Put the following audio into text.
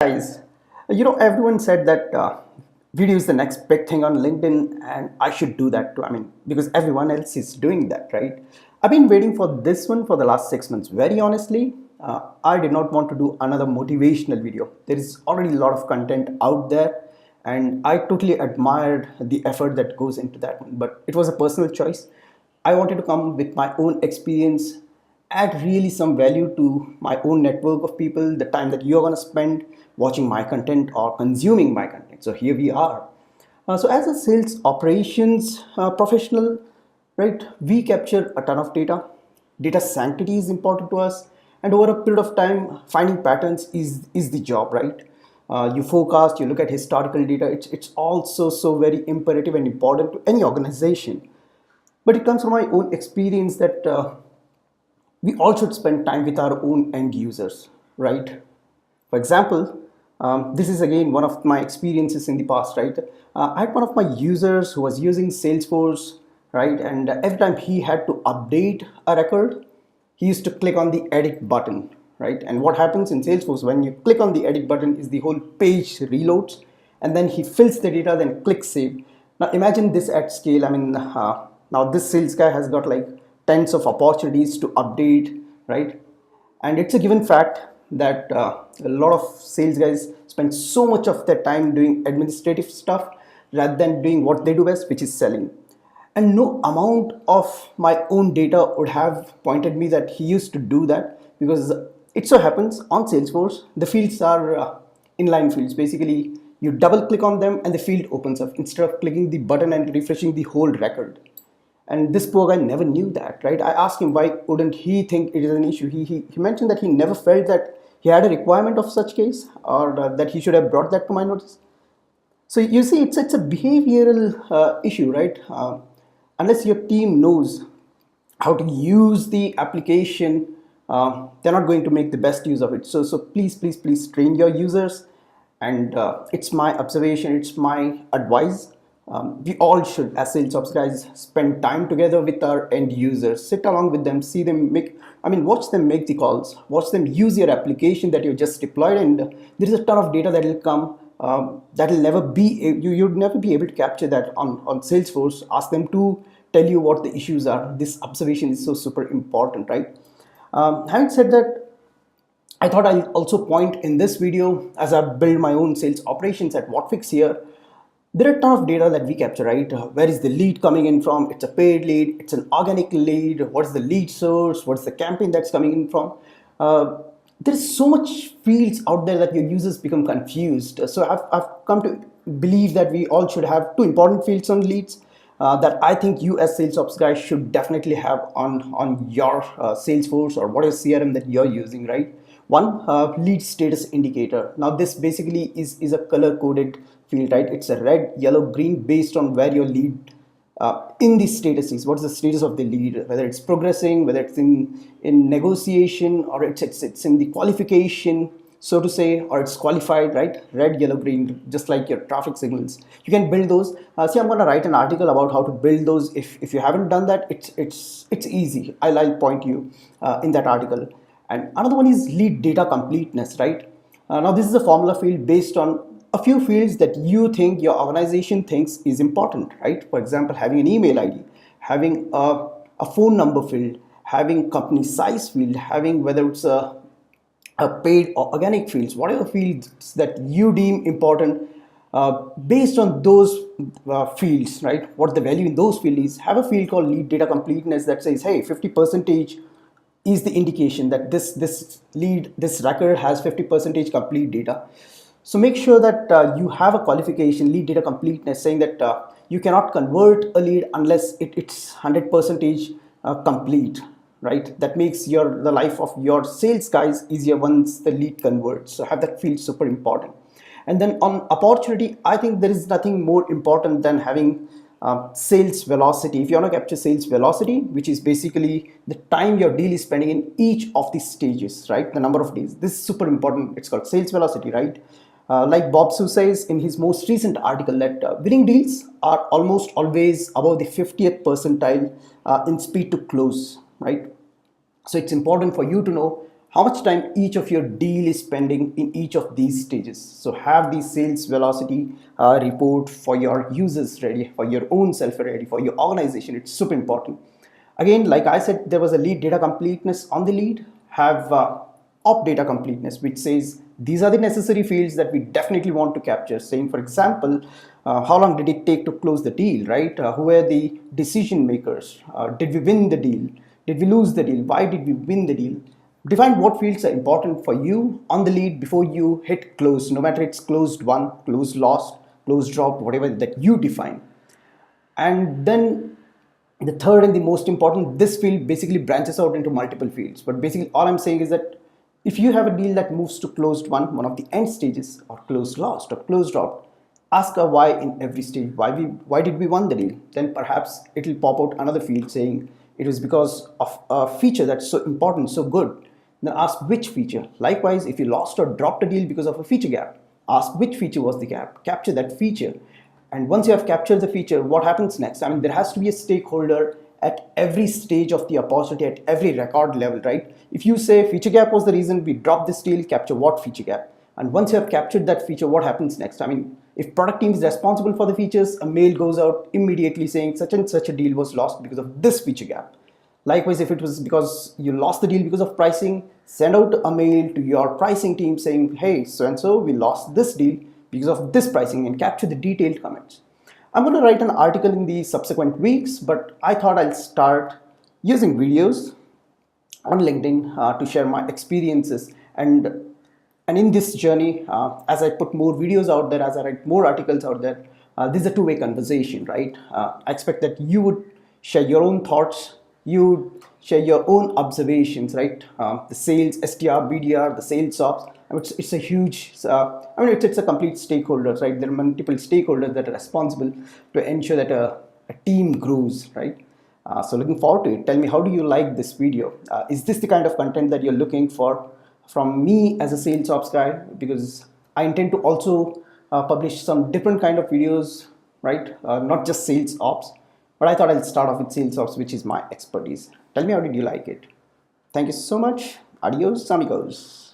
Guys, everyone said that video is the next big thing on LinkedIn, and I should do that too. I mean, because everyone else is doing that, right? I've been waiting for this one for the last 6 months. Very honestly, I did not want to do another motivational video. There is already a lot of content out there, and I totally admired the effort that goes into that one, but it was a personal choice. I wanted to come with my own experience, add really some value to my own network of people, the time that you're going to spend watching my content or consuming my content. So here we are. So as a sales operations professional, right, we capture a ton of data. Data sanctity is important to us, and over a period of time, finding patterns is the job, right? You forecast, you look at historical data. It's also so very imperative and important to any organization. But it comes from my own experience that we all should spend time with our own end users, right? For example, this is again one of my experiences in the past, right? I had one of my users who was using Salesforce, right? And every time he had to update a record, he used to click on the edit button, right? And what happens in Salesforce when you click on the edit button is the whole page reloads, and then he fills the data, then clicks save. Now imagine this at scale. I mean, now this sales guy has got like tens of opportunities to update, right? And it's a given fact that a lot of sales guys spend so much of their time doing administrative stuff rather than doing what they do best, which is selling. And no amount of my own data would have pointed me that he used to do that, because it so happens on Salesforce the fields are inline fields. Basically, you double click on them and the field opens up instead of clicking the button and refreshing the whole record. And this poor guy never knew that, right? I asked him why wouldn't he think it is an issue. He mentioned that he never felt that he had a requirement of such case, or that he should have brought that to my notice. So you see, it's a behavioral issue, right? Unless your team knows how to use the application, they're not going to make the best use of it. So please train your users. And it's my observation, it's my advice. We all should, as SalesOps guys, spend time together with our end users, sit along with them, see them make, I mean, watch them make the calls, watch them use your application that you just deployed, and there is a ton of data that will come that will never be, you'd never be able to capture that on Salesforce. Ask them to tell you what the issues are. This observation is so super important, right? Having said that, I thought I'll also point in this video, as I build my own sales operations at Whatfix here, there are a ton of data that we capture, right? Where is the lead coming in from? It's a paid lead, it's an organic lead. What's the lead source? What's the campaign that's coming in from? There's so much fields out there that your users become confused. So I've come to believe that we all should have two important fields on leads that I think you as SalesOps guys should definitely have on your Salesforce or whatever CRM that you're using, right? One, lead status indicator. Now this basically is a color coded field, right? It's a red, yellow, green based on where your lead in the status is. What's the status of the lead? Whether it's progressing, whether it's in negotiation, or it's in the qualification, so to say, or it's qualified, right? Red, yellow, green, just like your traffic signals. You can build those. See, I'm going to write an article about how to build those. If you haven't done that, it's easy. I'll point you in that article. And another one is lead data completeness, right? Now this is a formula field based on a few fields that you think your organization thinks is important, right? For example, having an email ID, having a phone number field, having company size field, having whether it's a paid or organic fields, whatever fields that you deem important. Based on those fields, right? What the value in those fields is, have a field called lead data completeness that says, hey, 50% is the indication that this record has 50% complete data. So make sure that you have a qualification, lead data completeness, saying that you cannot convert a lead unless it's 100% complete, right? That makes the life of your sales guys easier once the lead converts. So have that field super important. And then on opportunity, I think there is nothing more important than having sales velocity. If you want to capture sales velocity, which is basically the time your deal is spending in each of these stages, right? The number of days. This is super important. It's called sales velocity, right? Like Bob Su says in his most recent article that winning deals are almost always above the 50th percentile in speed to close, right? So it's important for you to know how much time each of your deal is spending in each of these stages. So have the sales velocity report for your users ready, for your own self ready, for your organization. It's super important. Again, like I said, there was a lead data completeness on the lead. Have op data completeness, which says these are the necessary fields that we definitely want to capture. Saying, for example, how long did it take to close the deal, right? Who were the decision makers? Did we win the deal? Did we lose the deal? Why did we win the deal? Define what fields are important for you on the lead before you hit close, no matter it's closed won, closed lost, closed dropped, whatever that you define. And then the third and the most important, this field basically branches out into multiple fields. But basically all I'm saying is that if you have a deal that moves to closed won, one of the end stages, or closed lost or closed dropped, ask a why in every stage. Why did we won the deal? Then perhaps it'll pop out another field saying it was because of a feature that's so important, so good. Then ask which feature. Likewise, if you lost or dropped a deal because of a feature gap, ask which feature was the gap. Capture that feature. And once you have captured the feature, what happens next? I mean, there has to be a stakeholder at every stage of the opportunity, at every record level, right? If you say feature gap was the reason we dropped this deal, capture what feature gap? And once you have captured that feature, what happens next? I mean, if product team is responsible for the features, a mail goes out immediately saying such and such a deal was lost because of this feature gap. Likewise, if it was because you lost the deal because of pricing, send out a mail to your pricing team saying, hey, so-and-so, we lost this deal because of this pricing, and capture the detailed comments. I'm going to write an article in the subsequent weeks, but I thought I'll start using videos on LinkedIn to share my experiences. And in this journey, as I put more videos out there, as I write more articles out there, this is a two-way conversation, right? I expect that you would share your own thoughts, you share your own observations, right? The sales, SDR, BDR, the SalesOps. I mean, it's a huge, it's a complete stakeholders, right? There are multiple stakeholders that are responsible to ensure that a team grows, right? So looking forward to it. Tell me, how do you like this video? Is this the kind of content that you're looking for from me as a SalesOps guy? Because I intend to also publish some different kind of videos, right? Not just SalesOps, but I thought I'll start off with SalesOps, which is my expertise. Tell me, how did you like it? Thank you so much. Adios, amigos.